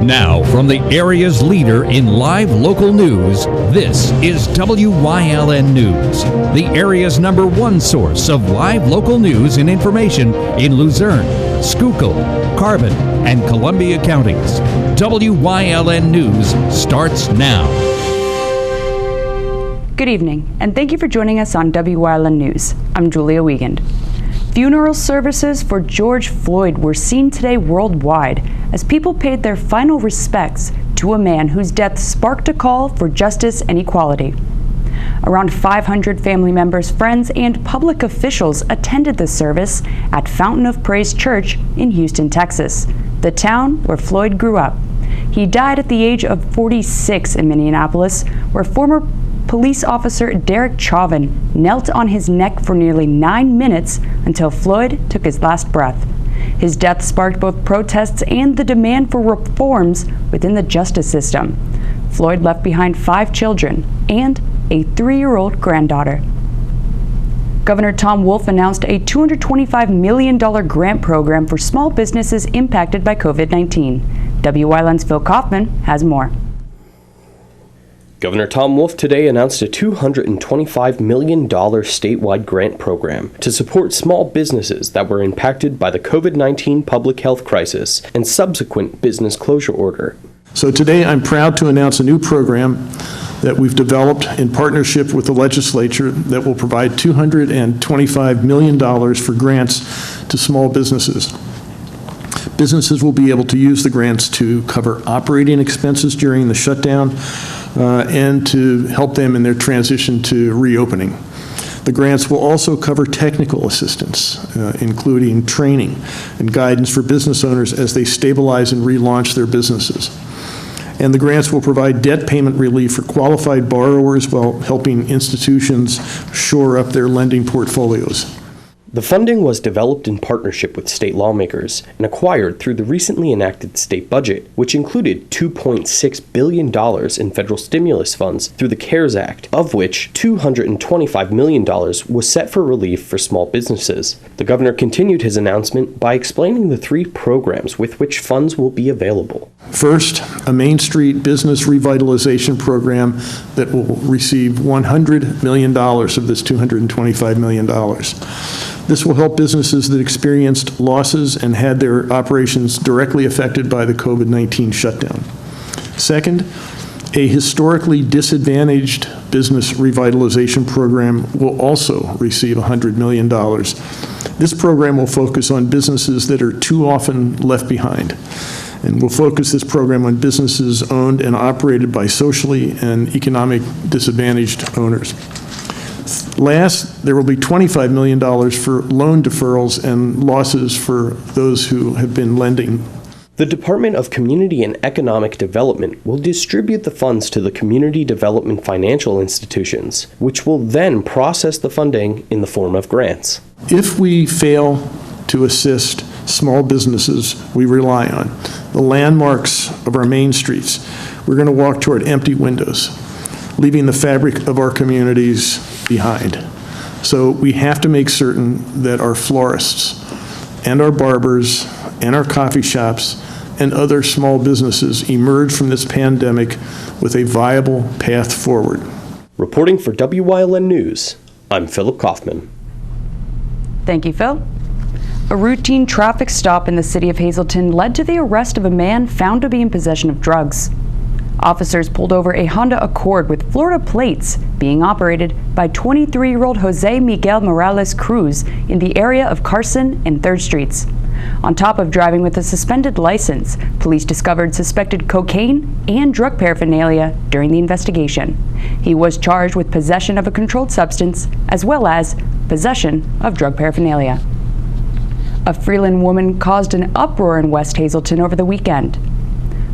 Now, from the area's leader in live local news, this is WYLN News, the area's #1 source of live local news and information in Luzerne, Schuylkill, Carbon, and Columbia counties. WYLN News starts now. Good evening, and thank you for joining us on WYLN News. I'm Julia Wiegand. Funeral services for George Floyd were seen today worldwide as people paid their final respects to a man whose death sparked a call for justice and equality. Around 500 family members, friends, and public officials attended the service at Fountain of Praise Church in Houston, Texas, the town where Floyd grew up. He died at the age of 46 in Minneapolis, where former police officer Derek Chauvin knelt on his neck for nearly 9 minutes until Floyd took his last breath. His death sparked both protests and the demand for reforms within the justice system. Floyd left behind 5 children and a 3-year-old granddaughter. Governor Tom Wolf announced a $225 million grant program for small businesses impacted by COVID-19. WYLN's Phil Kaufman has more. Governor Tom Wolf today announced a $225 million statewide grant program to support small businesses that were impacted by the COVID-19 public health crisis and subsequent business closure order. So today I'm proud to announce a new program that we've developed in partnership with the legislature that will provide $225 million for grants to small businesses. Businesses will be able to use the grants to cover operating expenses during the shutdown and to help them in their transition to reopening. The grants will also cover technical assistance, including training and guidance for business owners as they stabilize and relaunch their businesses. And the grants will provide debt payment relief for qualified borrowers while helping institutions shore up their lending portfolios. The funding was developed in partnership with state lawmakers and acquired through the recently enacted state budget, which included $2.6 billion in federal stimulus funds through the CARES Act, of which $225 million was set for relief for small businesses. The governor continued his announcement by explaining the 3 programs with which funds will be available. First, a Main Street business revitalization program that will receive $100 million of this $225 million. This will help businesses that experienced losses and had their operations directly affected by the COVID-19 shutdown. Second, a historically disadvantaged business revitalization program will also receive $100 million. This program will focus on businesses that are too often left behind, and we'll focus this program on businesses owned and operated by socially and economic disadvantaged owners. Last, there will be $25 million for loan deferrals and losses for those who have been lending. The Department of Community and Economic Development will distribute the funds to the community development financial institutions, which will then process the funding in the form of grants. If we fail to assist small businesses we rely on, the landmarks of our main streets, we're going to walk toward empty windows, leaving the fabric of our communities behind. So we have to make certain that our florists and our barbers and our coffee shops and other small businesses emerge from this pandemic with a viable path forward. Reporting for WYLN News, I'm Philip Kaufman. Thank you, Phil. A routine traffic stop in the city of Hazleton led to the arrest of a man found to be in possession of drugs. Officers pulled over a Honda Accord with Florida plates being operated by 23-year-old Jose Miguel Morales Cruz in the area of Carson and 3rd Streets. On top of driving with a suspended license, police discovered suspected cocaine and drug paraphernalia during the investigation. He was charged with possession of a controlled substance as well as possession of drug paraphernalia. A Freeland woman caused an uproar in West Hazleton over the weekend.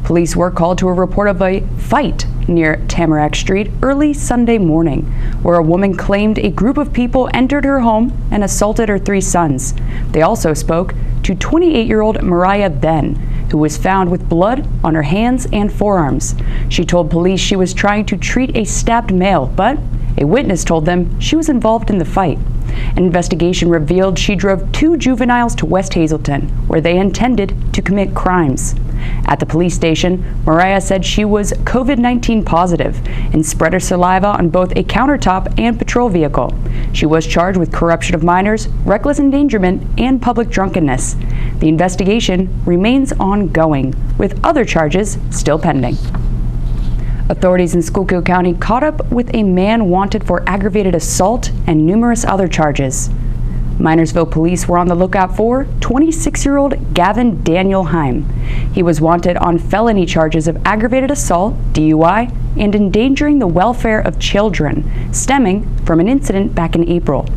Police were called to a report of a fight near Tamarack Street early Sunday morning, where a woman claimed a group of people entered her home and assaulted her 3 sons. They also spoke to 28-year-old Mariah Ben, who was found with blood on her hands and forearms. She told police she was trying to treat a stabbed male, but a witness told them she was involved in the fight. An investigation revealed she drove 2 juveniles to West Hazelton, where they intended to commit crimes. At the police station, Mariah said she was COVID-19 positive and spread her saliva on both a countertop and patrol vehicle. She was charged with corruption of minors, reckless endangerment, and public drunkenness. The investigation remains ongoing, with other charges still pending. Authorities in Schuylkill County caught up with a man wanted for aggravated assault and numerous other charges. Minersville police were on the lookout for 26-year-old Gavin Daniel Heim. He was wanted on felony charges of aggravated assault, DUI, and endangering the welfare of children, stemming from an incident back in April.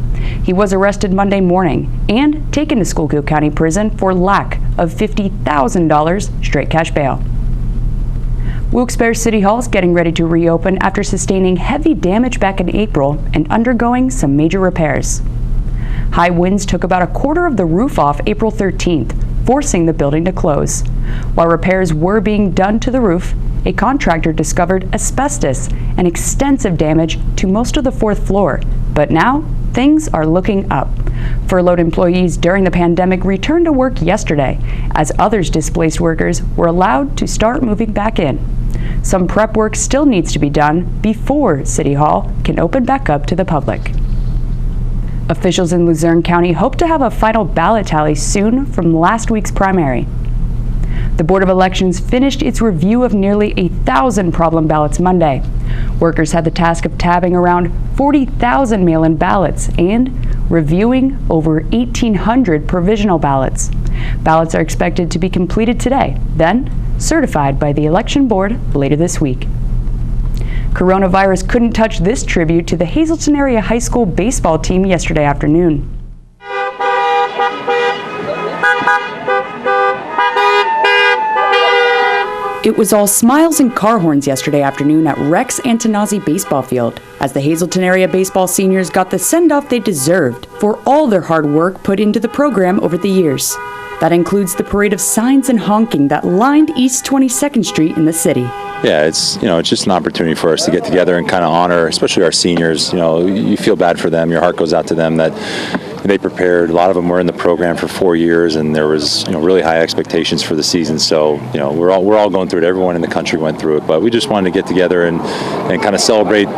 He was arrested Monday morning and taken to Schuylkill County Prison for lack of $50,000 straight cash bail. Wilkes-Barre City Hall is getting ready to reopen after sustaining heavy damage back in April and undergoing some major repairs. High winds took about a quarter of the roof off April 13th, forcing the building to close. While repairs were being done to the roof, a contractor discovered asbestos and extensive damage to most of the 4th floor. But now, things are looking up. Furloughed employees during the pandemic returned to work yesterday, as others displaced workers were allowed to start moving back in. Some prep work still needs to be done before City Hall can open back up to the public. Officials in Luzerne County hope to have a final ballot tally soon from last week's primary. The Board of Elections finished its review of nearly 1,000 problem ballots Monday. Workers had the task of tabbing around 40,000 mail-in ballots and reviewing over 1,800 provisional ballots. Ballots are expected to be completed today, then certified by the Election Board later this week. Coronavirus couldn't touch this tribute to the Hazelton Area High School baseball team yesterday afternoon. It was all smiles and car horns yesterday afternoon at Rex Antonazzi Baseball Field, as the Hazelton Area baseball seniors got the send-off they deserved for all their hard work put into the program over the years. That includes the parade of signs and honking that lined East 22nd Street in the city. Yeah, it's just an opportunity for us to get together and kind of honor, especially our seniors. You feel bad for them. Your heart goes out to them that they prepared. A lot of them were in the program for 4 years, and there was really high expectations for the season. So we're all going through it. Everyone in the country went through it, but we just wanted to get together and kind of celebrate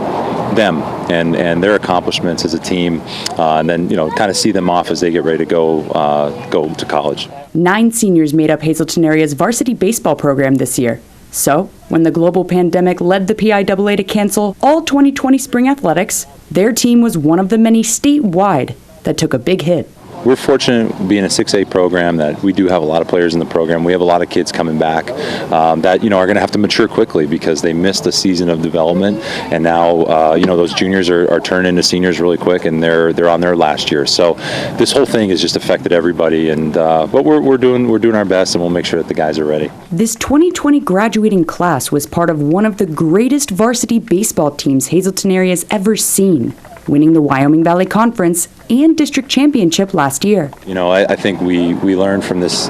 them and their accomplishments as a team, and then kind of see them off as they get ready to go to college. 9 seniors made up Hazelton Area's varsity baseball program this year. So, when the global pandemic led the PIAA to cancel all 2020 spring athletics, their team was one of the many statewide that took a big hit. We're fortunate being a 6A program that we do have a lot of players in the program. We have a lot of kids coming back that are going to have to mature quickly because they missed a season of development, and now those juniors are turning into seniors really quick, and they're on their last year. So this whole thing has just affected everybody, and but we're doing our best, and we'll make sure that the guys are ready. This 2020 graduating class was part of one of the greatest varsity baseball teams Hazelton Area's ever seen, winning the Wyoming Valley Conference and district championship last year. I think we learned from this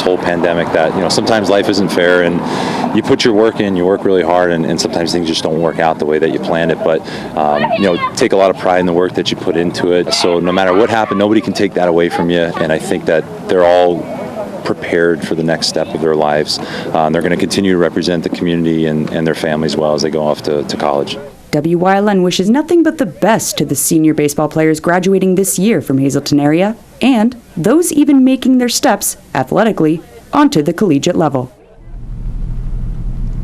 whole pandemic that sometimes life isn't fair, and you put your work in, you work really hard, and sometimes things just don't work out the way that you planned it. But take a lot of pride in the work that you put into it. So no matter what happened, nobody can take that away from you. And I think that they're all prepared for the next step of their lives. They're going to continue to represent the community and their families well as they go off to college. Wyln wishes nothing but the best to the senior baseball players graduating this year from Hazelton Area, and those even making their steps, athletically, onto the collegiate level.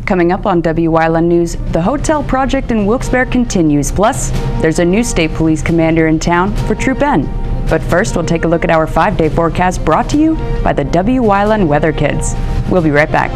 Coming up on Wyln News, the hotel project in Wilkes-Barre continues. Plus, there's a new state police commander in town for Troop N. But first, we'll take a look at our 5-day forecast brought to you by the Wyln Weather Kids. We'll be right back.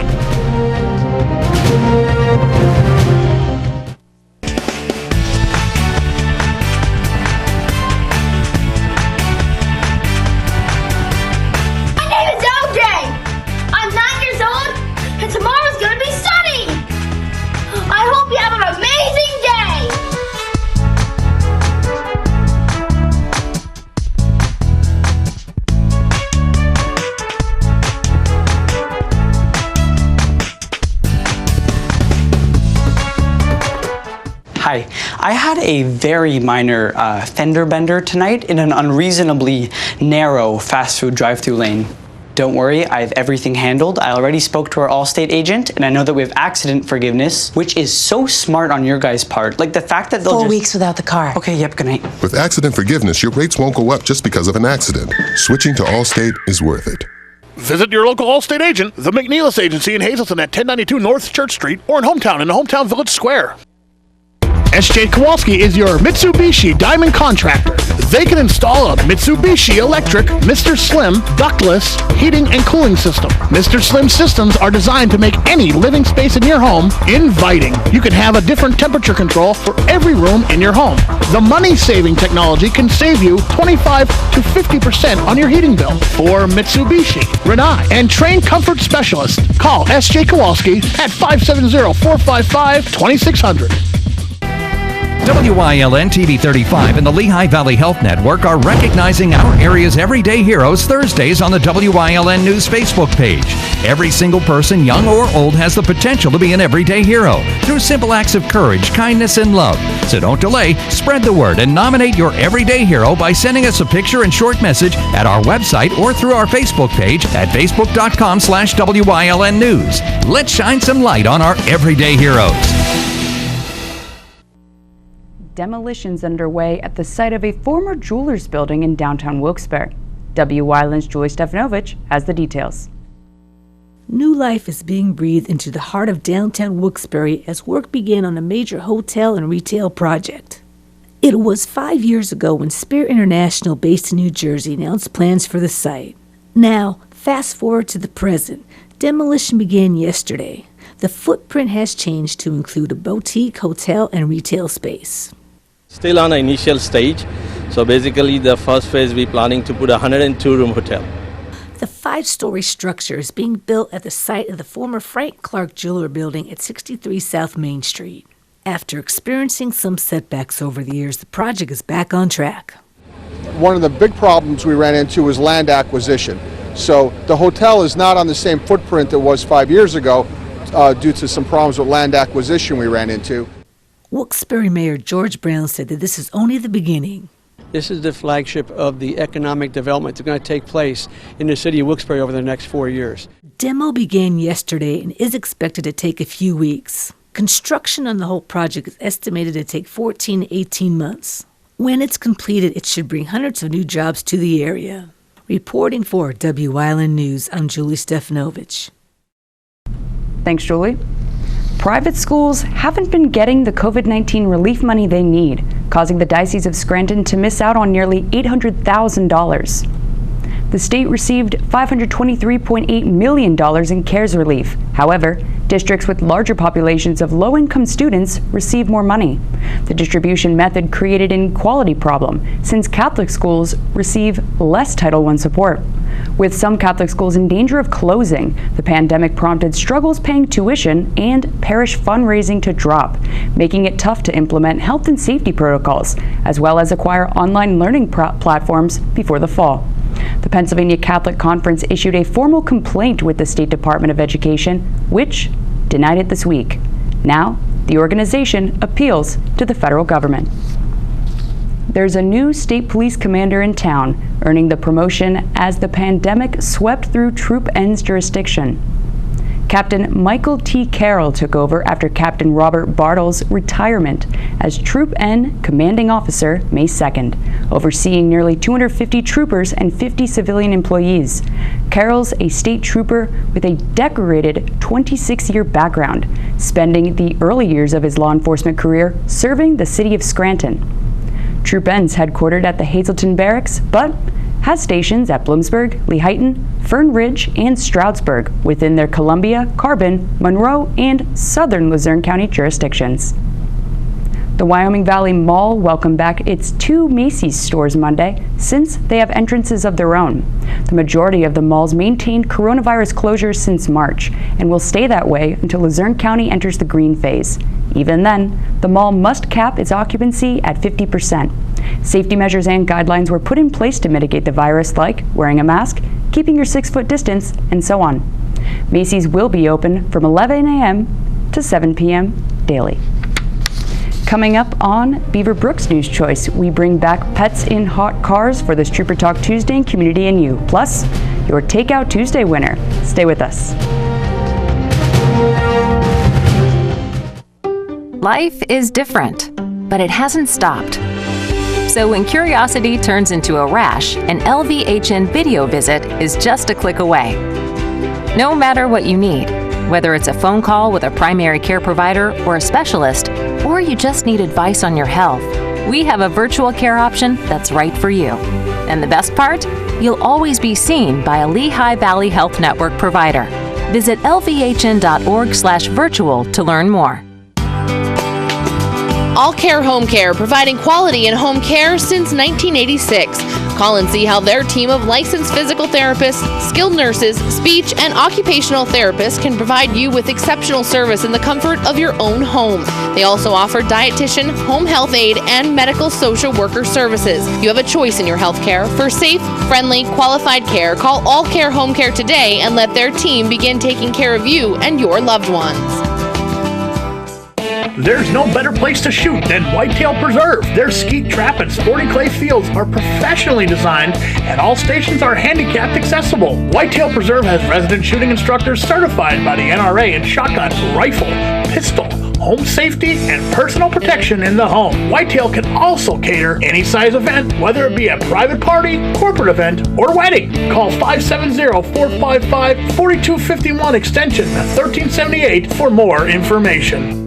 Hi, I had a very minor fender bender tonight in an unreasonably narrow fast food drive-thru lane. Don't worry, I have everything handled. I already spoke to our Allstate agent, and I know that we have accident forgiveness, which is so smart on your guys' part. Like the fact that they'll 4 weeks without the car. Okay, yep, good night. With accident forgiveness, your rates won't go up just because of an accident. Switching to Allstate is worth it. Visit your local Allstate agent, the McNeilis Agency in Hazleton at 1092 North Church Street, or in Hometown in the Hometown Village Square. S.J. Kowalski is your Mitsubishi Diamond Contractor. They can install a Mitsubishi electric Mr. Slim ductless heating and cooling system. Mr. Slim systems are designed to make any living space in your home inviting. You can have a different temperature control for every room in your home. The money-saving technology can save you 25 to 50% on your heating bill. For Mitsubishi, Renai, and trained comfort specialists, call S.J. Kowalski at 570-455-2600. WYLN TV 35 and the Lehigh Valley Health Network are recognizing our area's everyday heroes Thursdays on the WYLN News Facebook page. Every single person, young or old, has the potential to be an everyday hero through simple acts of courage, kindness, and love. So don't delay, spread the word, and nominate your everyday hero by sending us a picture and short message at our website or through our Facebook page at facebook.com/WYLN News. Let's shine some light on our everyday heroes. Demolitions underway at the site of a former jeweler's building in downtown Wilkes-Barre. WYLN's Julie Stefanovic has the details. New life is being breathed into the heart of downtown Wilkes-Barre as work began on a major hotel and retail project. It was 5 years ago when Spirit International, based in New Jersey, announced plans for the site. Now, fast forward to the present. Demolition began yesterday. The footprint has changed to include a boutique, hotel, and retail space. Still on the initial stage. So basically the first phase we're planning to put a 102-room hotel. The 5-story structure is being built at the site of the former Frank Clark Jeweler building at 63 South Main Street. After experiencing some setbacks over the years, the project is back on track. One of the big problems we ran into was land acquisition. So the hotel is not on the same footprint it was 5 years ago due to some problems with land acquisition we ran into. Wilkes-Barre Mayor George Brown said that this is only the beginning. This is the flagship of the economic development that's going to take place in the city of Wilkes-Barre over the next 4 years. Demo began yesterday and is expected to take a few weeks. Construction on the whole project is estimated to take 14 to 18 months. When it's completed, it should bring hundreds of new jobs to the area. Reporting for WYLN News, I'm Julie Stefanovic. Thanks, Julie. Private schools haven't been getting the COVID-19 relief money they need, causing the Diocese of Scranton to miss out on nearly $800,000. The state received $523.8 million in CARES relief. However, districts with larger populations of low-income students receive more money. The distribution method created an inequality problem, since Catholic schools receive less Title I support. With some Catholic schools in danger of closing, the pandemic prompted struggles paying tuition and parish fundraising to drop, making it tough to implement health and safety protocols, as well as acquire online learning platforms before the fall. The Pennsylvania Catholic Conference issued a formal complaint with the State Department of Education, which denied it this week. Now, the organization appeals to the federal government. There's a new state police commander in town, earning the promotion as the pandemic swept through Troop N's jurisdiction. Captain Michael T. Carroll took over after Captain Robert Bartle's retirement as Troop N commanding officer May 2nd, overseeing nearly 250 troopers and 50 civilian employees. Carroll's a state trooper with a decorated 26-year background, spending the early years of his law enforcement career serving the city of Scranton. Troop N's headquartered at the Hazleton Barracks, but has stations at Bloomsburg, Lehighton, Fern Ridge, and Stroudsburg within their Columbia, Carbon, Monroe, and southern Luzerne County jurisdictions. The Wyoming Valley Mall welcomed back its 2 Macy's stores Monday, since they have entrances of their own. The majority of the malls maintained coronavirus closures since March and will stay that way until Luzerne County enters the green phase. Even then, the mall must cap its occupancy at 50%. Safety measures and guidelines were put in place to mitigate the virus, like wearing a mask, keeping your 6-foot distance, and so on. Macy's will be open from 11 a.m. to 7 p.m. daily. Coming up on Beaver Brook's News Choice, we bring back pets in hot cars for this Trooper Talk Tuesday and Community and You. Plus, your Takeout Tuesday winner. Stay with us. Life is different, but it hasn't stopped. So when curiosity turns into a rash, an LVHN video visit is just a click away. No matter what you need, whether it's a phone call with a primary care provider or a specialist, or you just need advice on your health, we have a virtual care option that's right for you. And the best part? You'll always be seen by a Lehigh Valley Health Network provider. Visit lvhn.org/virtual to learn more. All Care Home Care, providing quality in home care since 1986. Call and see how their team of licensed physical therapists, skilled nurses, speech, and occupational therapists can provide you with exceptional service in the comfort of your own home. They also offer dietitian, home health aide, and medical social worker services. You have a choice in your health care. For safe, friendly, qualified care, call All Care Home Care today and let their team begin taking care of you and your loved ones. There's no better place to shoot than Whitetail Preserve. Their skeet trap and sporting clay fields are professionally designed and all stations are handicapped accessible. Whitetail Preserve has resident shooting instructors certified by the NRA in shotgun, rifle, pistol, home safety, and personal protection in the home. Whitetail can also cater any size event, whether it be a private party, corporate event, or wedding. Call 570-455-4251 extension 1378 for more information.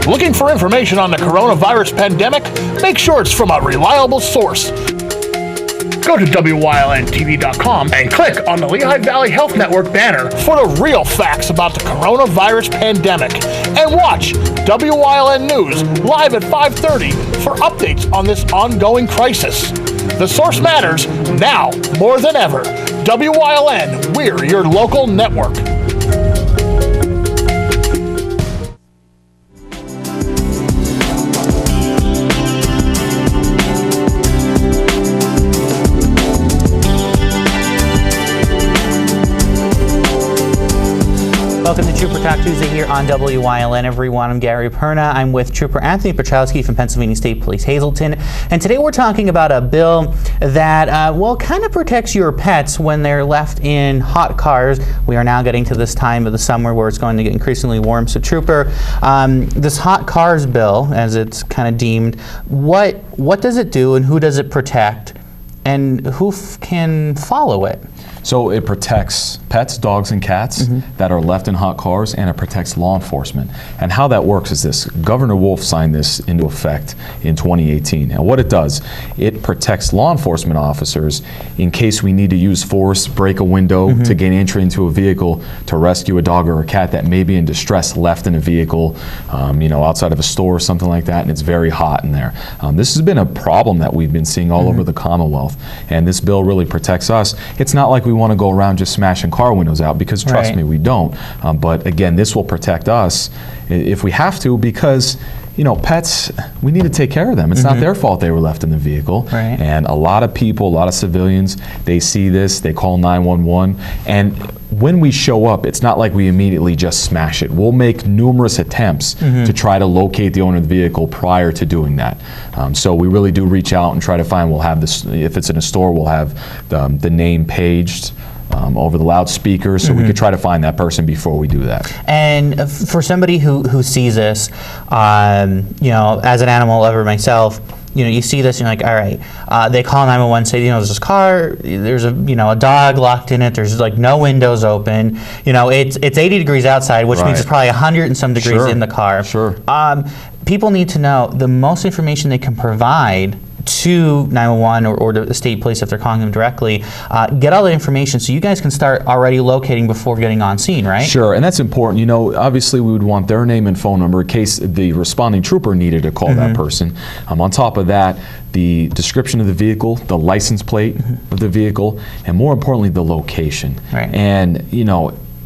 Looking for information on the coronavirus pandemic? Make sure it's from a reliable source. Go to WYLNTV.com and click on the Lehigh Valley Health Network banner for the real facts about the coronavirus pandemic. And watch WYLN News live at 5:30 for updates on this ongoing crisis. The source matters now more than ever. WYLN, we're your local network. Welcome to Trooper Talk Tuesday here on WYLN, everyone. I'm Gary Perna. I'm with Trooper Anthony Petrowski from Pennsylvania State Police Hazleton. And today we're talking about a bill that, kind of protects your pets when they're left in hot cars. We are now getting to this time of the summer where it's going to get increasingly warm. So, Trooper, this hot cars bill, as it's kind of deemed, what does it do and who does it protect? And who can follow it? So it protects pets, dogs, and cats that are left in hot cars, and it protects law enforcement. And how that works is this. Governor Wolf signed this into effect in 2018. And what it does, it protects law enforcement officers in case we need to use force, break a window to gain entry into a vehicle to rescue a dog or a cat that may be in distress left in a vehicle, outside of a store or something like that, and it's very hot in there. This has been a problem that we've been seeing all over the Commonwealth, and this bill really protects us. It's not like we want to go around just smashing car windows out, because trust me, we don't. But again, this will protect us if we have to, because pets, we need to take care of them. It's not their fault they were left in the vehicle. And a lot of people, a lot of civilians, they see this, they call 911, and when we show up, it's not like we immediately just smash it. We'll make numerous attempts to try to locate the owner of the vehicle prior to doing that. So we really do reach out and try to find, we'll have this, if it's in a store, we'll have the name paged over the loudspeaker, so we could try to find that person before we do that. And for somebody who sees this, as an animal lover myself, you see this and you're like, all right, they call 911, say, there's this car, there's a dog locked in it, there's like no windows open, it's 80 degrees outside, which means it's probably 100 and some degrees in the car. People need to know the most information they can provide to 911 or the state police if they're calling them directly, get all that information so you guys can start already locating before getting on scene, right? Sure, and that's important. Obviously we would want their name and phone number in case the responding trooper needed to call that person. On top of that, the description of the vehicle, the license plate of the vehicle, and more importantly, the location. And,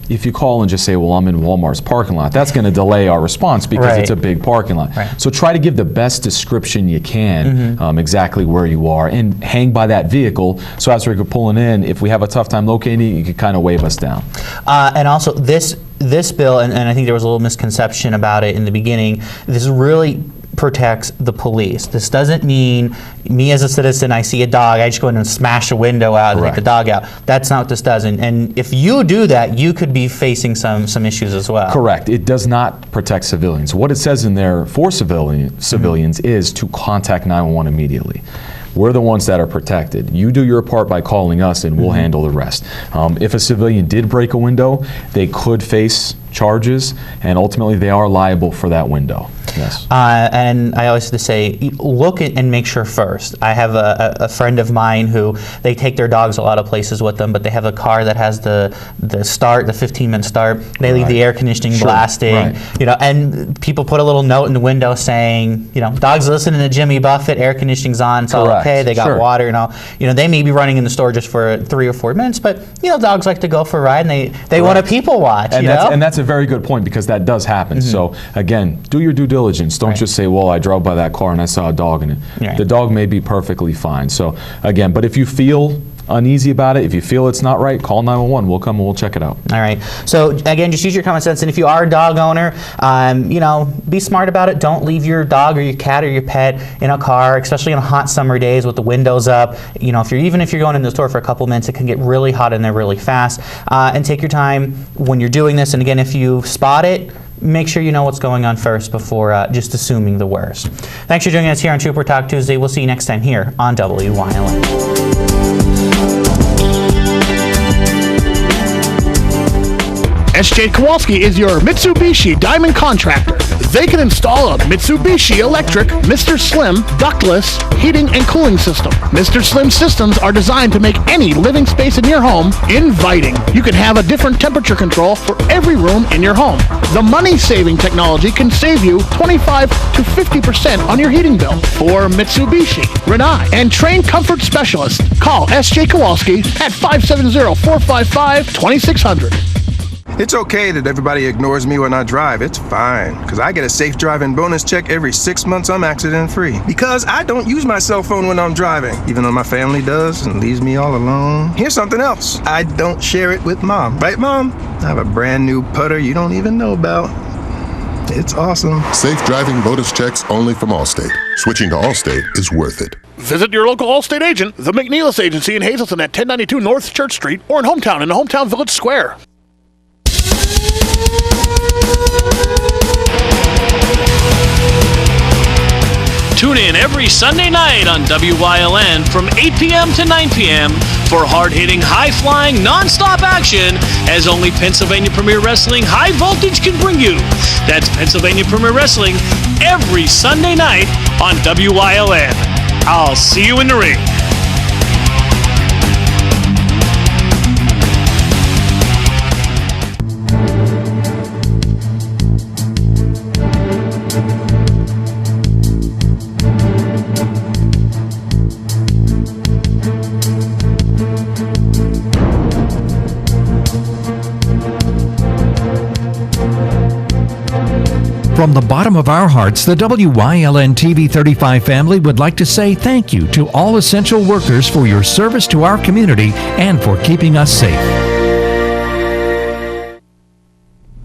if you call and just say, well, I'm in Walmart's parking lot, that's going to delay our response because it's a big parking lot. So try to give the best description you can, exactly where you are, and hang by that vehicle so as we're pulling in, if we have a tough time locating it, you can kind of wave us down. And also, this this bill, and I think there was a little misconception about it in the beginning, this really protects the police. This doesn't mean me as a citizen, I see a dog, I just go in and smash a window out and take the dog out. That's not what this does. And if you do that, you could be facing some issues as well. Correct. It does not protect civilians. What it says in there for civilians is to contact 911 immediately. We're the ones that are protected. You do your part by calling us and we'll handle the rest. If a civilian did break a window, they could face charges, and ultimately they are liable for that window. Yes. And I always have to say, look at and make sure first. I have a friend of mine who, they take their dogs a lot of places with them, but they have a car that has the start, the 15-minute start. They leave the air conditioning blasting, you know, and people put a little note in the window saying, you know, dogs listening to Jimmy Buffett, air conditioning's on, it's all okay, they got water, you know, they may be running in the store just for 3 or 4 minutes, but, you know, dogs like to go for a ride and they want to people watch, and you know? And that's a very good point, because that does happen. So again, do your due diligence. Don't just say, well, I drove by that car and I saw a dog in it. The dog may be perfectly fine. So again, but if you feel uneasy about it, if you feel it's not right, call 911. We'll come and we'll check it out. All right. So again, just use your common sense. And if you are a dog owner, you know, be smart about it. Don't leave your dog or your cat or your pet in a car, especially on hot summer days with the windows up. You know, even if you're going in the store for a couple minutes, it can get really hot in there really fast. And take your time when you're doing this. And again, if you spot it, make sure you know what's going on first before just assuming the worst. Thanks for joining us here on Trooper Talk Tuesday. We'll see you next time here on WYLN. SJ Kowalski is your Mitsubishi Diamond Contractor. They can install a Mitsubishi electric Mr. Slim ductless heating and cooling system. Mr. Slim systems are designed to make any living space in your home inviting. You can have a different temperature control for every room in your home. The money-saving technology can save you 25 to 50% on your heating bill. For Mitsubishi, Renai, and trained comfort specialists, call SJ Kowalski at 570-455-2600. It's okay that everybody ignores me when I drive. It's fine, because I get a safe driving bonus check every 6 months I'm accident-free. Because I don't use my cell phone when I'm driving, even though my family does and leaves me all alone. Here's something else. I don't share it with Mom. Right, Mom? I have a brand new putter you don't even know about. It's awesome. Safe driving bonus checks only from Allstate. Switching to Allstate is worth it. Visit your local Allstate agent, the McNeilis Agency in Hazleton at 1092 North Church Street, or in Hometown the Hometown Village Square. Tune in every Sunday night on WYLN from 8 p.m. to 9 p.m. for hard-hitting, high-flying, non-stop action as only Pennsylvania Premier Wrestling High Voltage can bring you. That's Pennsylvania Premier Wrestling every Sunday night on WYLN. I'll see you in the ring. From the bottom of our hearts, the WYLN TV 35 family would like to say thank you to all essential workers for your service to our community and for keeping us safe.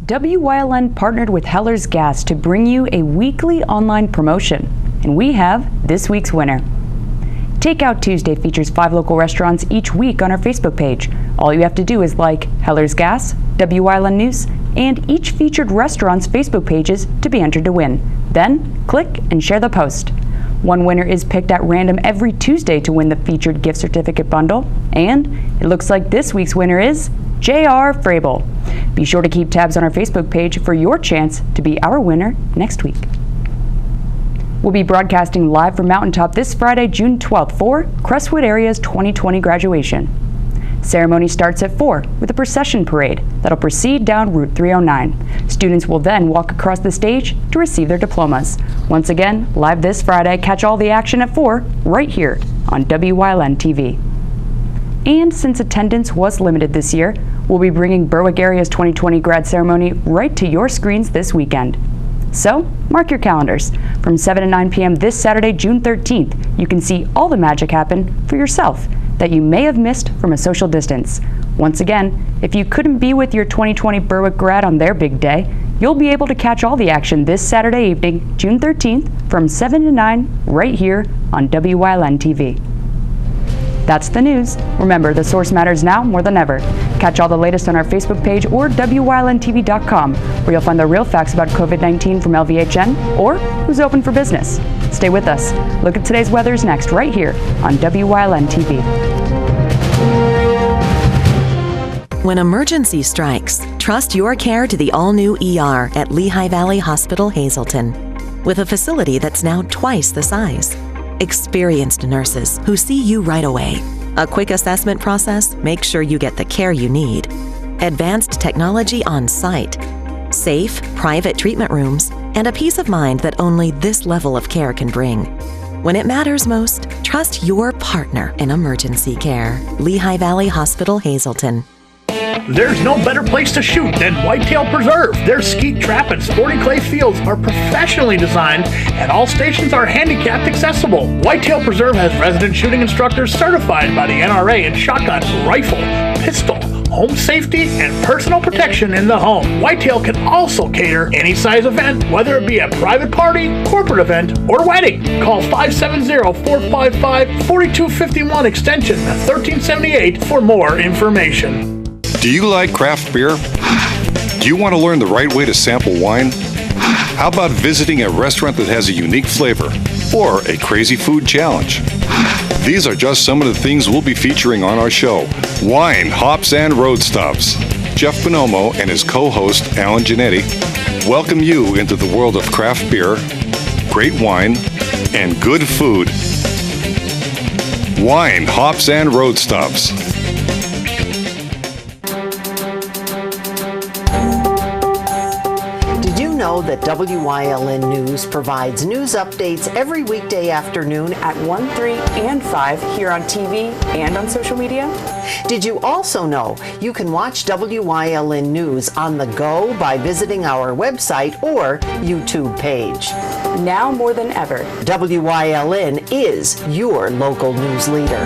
WYLN partnered with Heller's Gas to bring you a weekly online promotion, and we have this week's winner. Takeout Tuesday features 5 local restaurants each week on our Facebook page. All you have to do is like Heller's Gas, WYLN News, and each featured restaurant's Facebook pages to be entered to win. Then, click and share the post. One winner is picked at random every Tuesday to win the featured gift certificate bundle, and it looks like this week's winner is J.R. Frable. Be sure to keep tabs on our Facebook page for your chance to be our winner next week. We'll be broadcasting live from Mountaintop this Friday, June 12th for Crestwood Area's 2020 graduation. Ceremony starts at 4 with a procession parade that'll proceed down Route 309. Students will then walk across the stage to receive their diplomas. Once again, live this Friday, catch all the action at 4 right here on WYLN TV. And since attendance was limited this year, we'll be bringing Berwick Area's 2020 grad ceremony right to your screens this weekend. So, mark your calendars. From 7 to 9 p.m. this Saturday, June 13th, you can see all the magic happen for yourself that you may have missed from a social distance. Once again, if you couldn't be with your 2020 Berwick grad on their big day, you'll be able to catch all the action this Saturday evening, June 13th, from 7 to 9, right here on WYLN TV. That's the news. Remember, the source matters now more than ever. Catch all the latest on our Facebook page or WYLNTV.com, where you'll find the real facts about COVID-19 from LVHN or who's open for business. Stay with us. Look at today's weathers next, right here on WYLN TV. When emergency strikes, trust your care to the all-new ER at Lehigh Valley Hospital Hazleton. With a facility that's now twice the size. Experienced nurses who see you right away. A quick assessment process makes sure you get the care you need. Advanced technology on site. Safe, private treatment rooms, and a peace of mind that only this level of care can bring. When it matters most, trust your partner in emergency care. Lehigh Valley Hospital Hazleton. There's no better place to shoot than Whitetail Preserve. Their skeet trap and sporting clay fields are professionally designed and all stations are handicapped accessible. Whitetail Preserve has resident shooting instructors certified by the NRA in shotgun, rifle, pistol, home safety, and personal protection in the home. Whitetail can also cater any size event, whether it be a private party, corporate event, or wedding. Call 570-455-4251 extension 1378 for more information. Do you like craft beer? Do you want to learn the right way to sample wine? How about visiting a restaurant that has a unique flavor or a crazy food challenge? These are just some of the things we'll be featuring on our show, Wine, Hops, and Road Stops. Jeff Bonomo and his co-host, Alan Giannetti, welcome you into the world of craft beer, great wine, and good food. Wine, Hops, and Road Stops. Know that WYLN News provides news updates every weekday afternoon at 1, 3, and 5 here on TV and on social media? Did you also know you can watch WYLN News on the go by visiting our website or YouTube page? Now more than ever, WYLN is your local news leader.